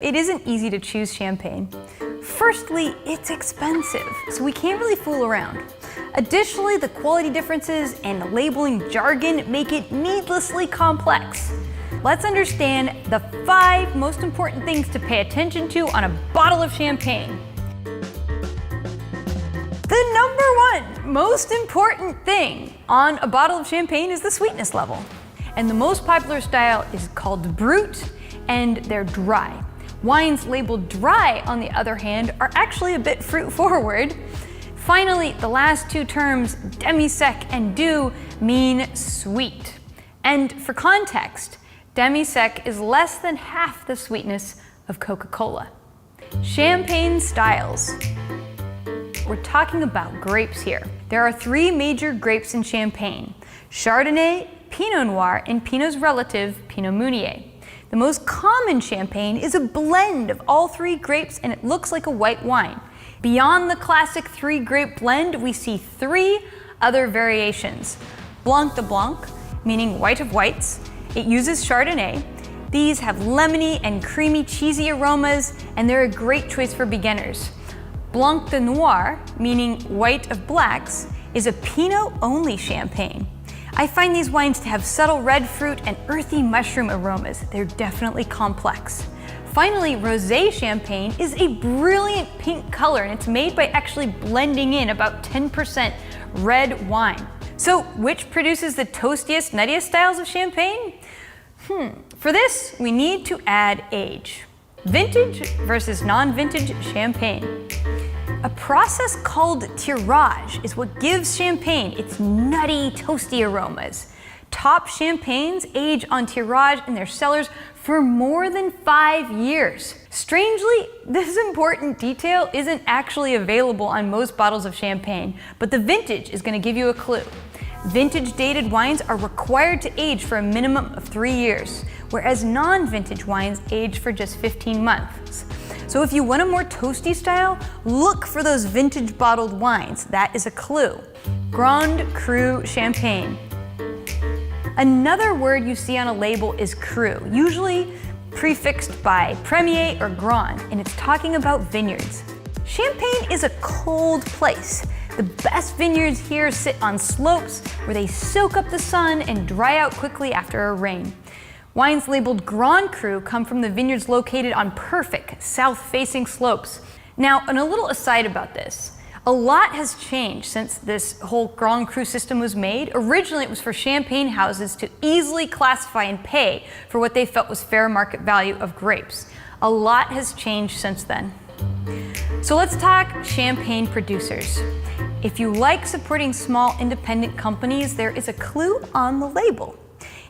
It isn't easy to choose champagne. Firstly, it's expensive, so we can't really fool around. Additionally, the quality differences and the labeling jargon make it needlessly complex. Let's understand the 5 most important things to pay attention to on a bottle of champagne. The number 1 most important thing on a bottle of champagne is the sweetness level. And the most popular style is called Brut, and they're dry. Wines labeled dry, on the other hand, are actually a bit fruit-forward. Finally, the last 2 terms, demi-sec and doux, mean sweet. And for context, demi-sec is less than half the sweetness of Coca-Cola. Champagne styles. We're talking about grapes here. There are 3 major grapes in Champagne: Chardonnay, Pinot Noir, and Pinot's relative, Pinot Meunier. The most common champagne is a blend of all 3 grapes, and it looks like a white wine. Beyond the classic 3-grape blend, we see 3 other variations. Blanc de Blanc, meaning white of whites. It uses Chardonnay. These have lemony and creamy cheesy aromas, and they're a great choice for beginners. Blanc de Noir, meaning white of blacks, is a Pinot-only champagne. I find these wines to have subtle red fruit and earthy mushroom aromas. They're definitely complex. Finally, rosé champagne is a brilliant pink color, and it's made by actually blending in about 10% red wine. So which produces the toastiest, nuttiest styles of champagne? For this, we need to add age. Vintage versus non-vintage champagne. A process called tirage is what gives champagne its nutty, toasty aromas. Top champagnes age on tirage in their cellars for more than 5 years. Strangely, this important detail isn't actually available on most bottles of champagne, but the vintage is going to give you a clue. Vintage dated wines are required to age for a minimum of 3 years, whereas non-vintage wines age for just 15 months. So if you want a more toasty style, look for those vintage bottled wines. That is a clue. Grand Cru Champagne. Another word you see on a label is cru, usually prefixed by premier or grand, and it's talking about vineyards. Champagne is a cold place. The best vineyards here sit on slopes where they soak up the sun and dry out quickly after a rain. Wines labeled Grand Cru come from the vineyards located on perfect south-facing slopes. Now, and a little aside about this, a lot has changed since this whole Grand Cru system was made. Originally, it was for champagne houses to easily classify and pay for what they felt was fair market value of grapes. A lot has changed since then. So let's talk champagne producers. If you like supporting small independent companies, there is a clue on the label.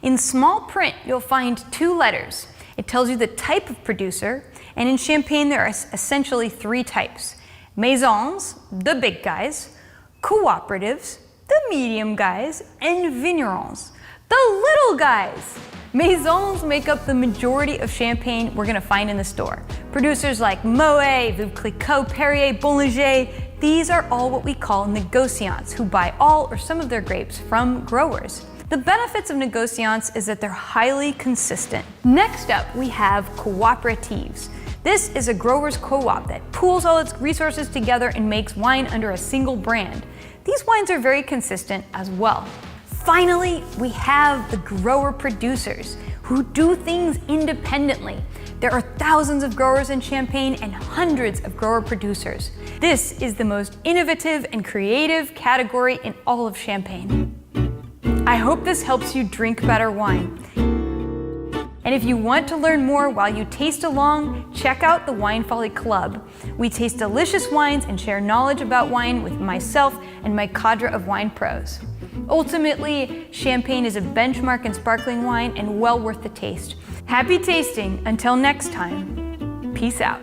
In small print, you'll find 2 letters. It tells you the type of producer, and in champagne there are essentially 3 types. Maisons, the big guys, cooperatives, the medium guys, and vignerons, the little guys. Maisons make up the majority of champagne we're gonna find in the store. Producers like Moet, Veuve Clicquot, Perrier, Bollinger, these are all what we call negociants, who buy all or some of their grapes from growers. The benefits of negociants is that they're highly consistent. Next up, we have cooperatives. This is a grower's co-op that pools all its resources together and makes wine under a single brand. These wines are very consistent as well. Finally, we have the grower producers who do things independently. There are thousands of growers in Champagne and hundreds of grower producers. This is the most innovative and creative category in all of Champagne. I hope this helps you drink better wine. And if you want to learn more while you taste along, check out the Wine Folly Club. We taste delicious wines and share knowledge about wine with myself and my cadre of wine pros. Ultimately, Champagne is a benchmark in sparkling wine and well worth the taste. Happy tasting. Until next time, peace out.